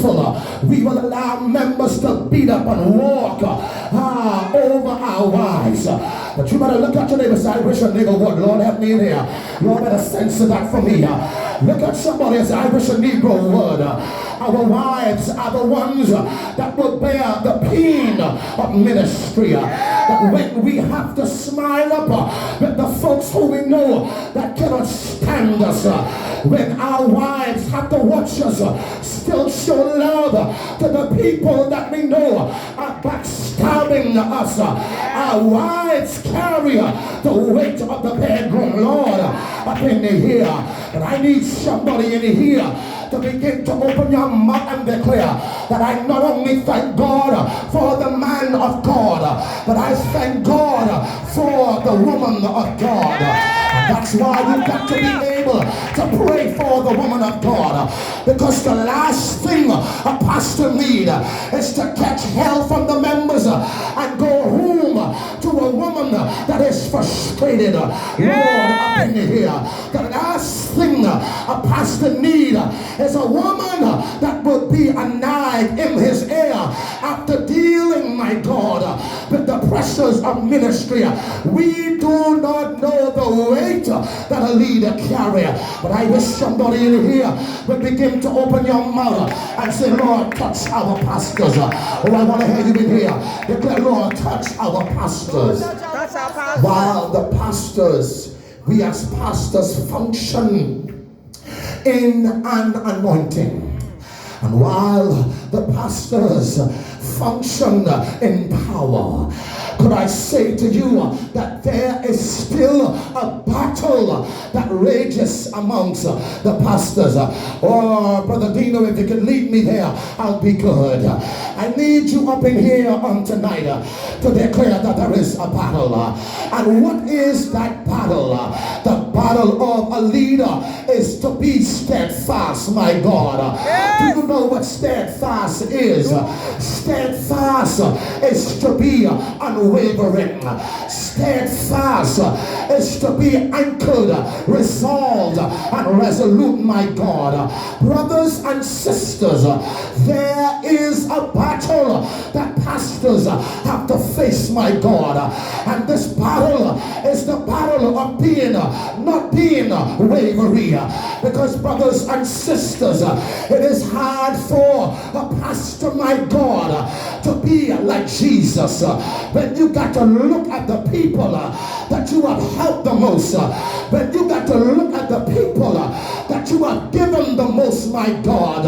faithful, we will allow members to beat up and walk over our wives. But you better look at your neighbor and say, I wish a nigga would. Lord, help me in here. Lord, better censor that for me. Look at somebody and say, I wish a Negro would. Our wives are the ones that will bear the pain of ministry. That when we have to smile up with the folks who we know that cannot stand us, when our wives have to watch us still show love to the people that we know are backstabbing us, our wives carry the weight of the bedroom. Lord, up in here, and I need somebody in here to begin to open your mouth and declare that I not only thank God for the man of God, but I thank God for the woman of God. And that's why we've got to be able to pray for the woman of God, because the last thing a pastor needs is to catch hell from the members and go home to a woman that is frustrated. Lord, up in here, the last thing a pastor needs is a woman that will be a knife in his ear after dealing, my God, with the pressures of ministry. We do not know the weight that a leader carries, but I wish somebody in here would begin to open your mouth and say, Lord, touch our pastors. Oh, I want to hear you in here declare, Lord, touch our pastors. While the pastors, we as pastors function in an anointing, and while the pastors function in power, could I say to you that there is still a battle that rages amongst the pastors? Oh, Brother Dino, if you can lead me there, I'll be good. I need you up in here on tonight to declare that there is a battle. And what is that battle? The battle of a leader is to be steadfast, my God. Yes. Do you know what steadfast is? Steadfast is to be unwavering. Steadfast is to be anchored, resolved, and resolute, my God. Brothers and sisters, there is a battle that pastors have to face, my God. And this battle is the battle of not being wavery. Because, brothers and sisters, it is hard for a pastor, my God, to be like Jesus. When you got to look at the people that you have helped the most, when you got to look at the people that you have given the most, my God,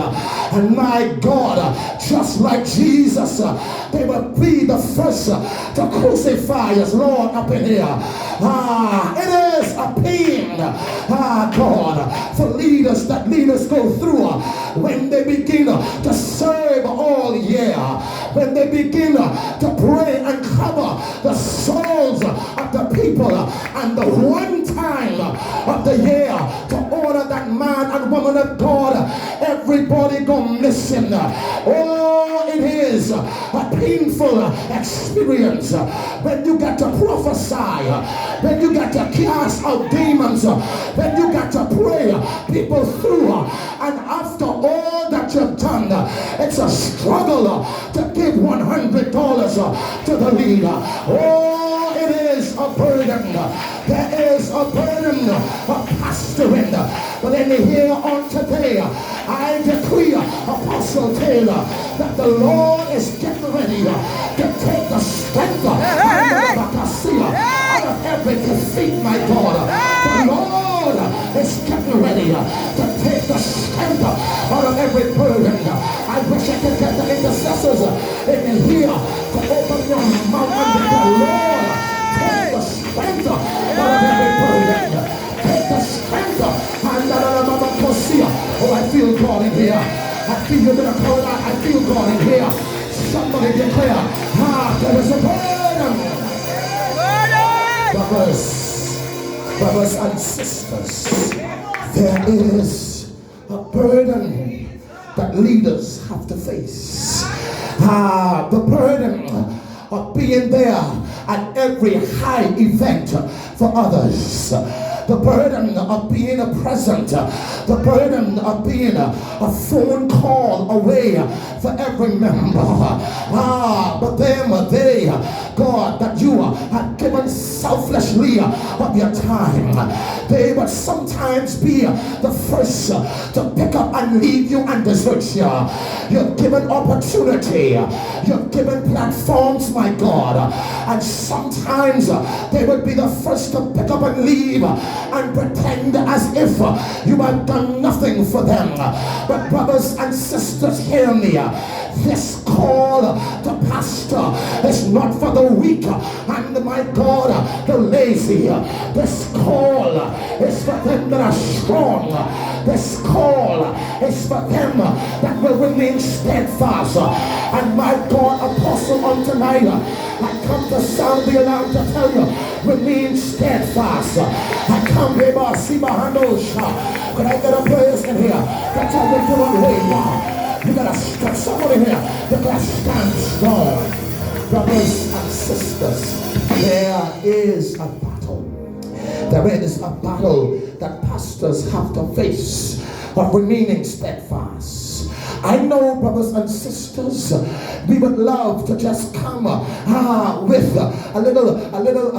and my God, just like Jesus, they will be the first to crucify us. Lord, up in here, it is a pain, God, for leaders that leaders go through when they begin to serve all year, when they begin to pray and cover the souls of the people, and the one time of the year to order that man and woman of God, everybody go missing. Oh, it is a painful experience when you got to prophesy, when you got to cast out demons, when you got to pray people through, and after all that you've done, it's a struggle to give $100 to the leader. Oh, it is a burden. There is a burden of pastoring. But in here on today, I decree, Apostle Taylor, that the Lord is getting ready to take the strength out of every defeat, my God. The Lord is getting ready to take the strength out of every burden. I wish I could get the intercessors in here to open your mouth and declare, Lord, take the strength out of every burden. Take the strength. Oh, I feel God in here. I feel you're going to call it out. I feel God in here. Somebody declare, there is a burden. Brothers and sisters, there is a burden that leaders have to face. The burden of being there at every high event for others. the burden of being present, the burden of being a phone call away for every member. But them, they, God, that you had given selflessly of your time, they would sometimes be the first to pick up and leave you and desert you. You've given opportunity, you've given platforms, my God, and sometimes they would be the first to pick up and leave and pretend as if you have done nothing for them. But brothers and sisters, hear me. This call to pastor is not for the weak and, my God, the lazy. This call is for them that are strong. This call is for them that will remain steadfast. And my God, Apostle, on tonight, I come to sound the alarm to tell you, remain steadfast. I come here, could I get a praise in here? That's how we're doing right now. You gotta stand, somebody here, you gotta stand strong. Brothers and sisters, there is a battle. There is a battle that pastors have to face of remaining steadfast. I know, brothers and sisters, we would love to just come with a little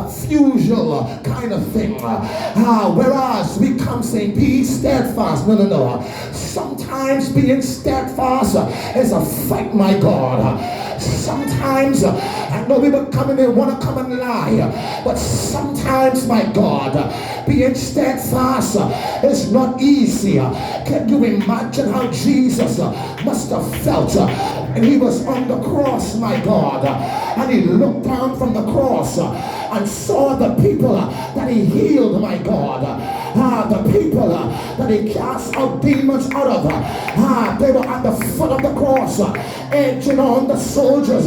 fusion kind of thing. Whereas we come saying, be steadfast. No. Sometimes being steadfast is a fight, my God. Sometimes, I know we would come in and want to come and lie, but sometimes, my God, being steadfast is not easy. Can you imagine how Jesus must have felt and he was on the cross, my God, and he looked down from the cross and saw the people that he healed, my God. The people that he cast out demons out of, they were at the foot of the cross, edging on the soldiers,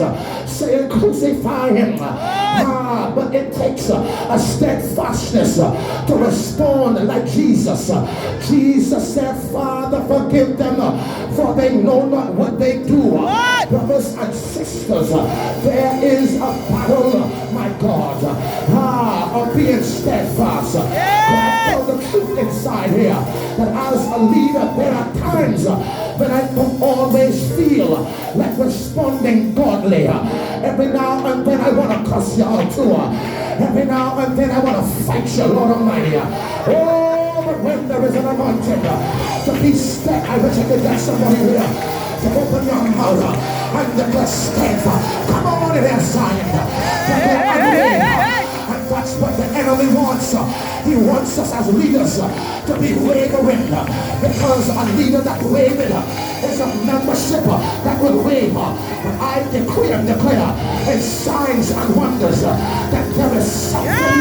saying, crucify him. But it takes a steadfastness to respond like Jesus. Jesus said, Father, forgive them, for they know not what they do. Brothers and sisters, there is a battle, my God, of being steadfast. I tell the truth inside here, that as a leader, there are times when I don't always feel like responding godly. Every now and then I want to cuss y'all too. Every now and then I want to fight you, Lord Almighty. Oh, but when there is an anointing to be steadfast, I wish I could get somebody here to open your mouth and declare steadfast. Come on in there, Zion. And that's what the enemy wants. He wants us as leaders to be wavering, because a leader that wavering is a membership that will waver. But I decree and declare in signs and wonders that there is something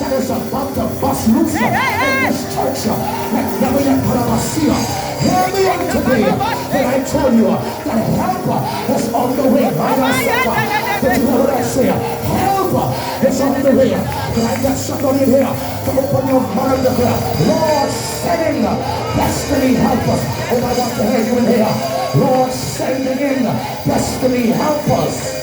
that is about to bust loose in this church that never yet put on a seal. Hear me on today when I tell you that help is on the way. Did you know what I say? Help is on the way. Can I get somebody in here to open your mind up here? Lord, sending destiny help us. Oh, I want to hear you in here. Lord, sending in destiny help us.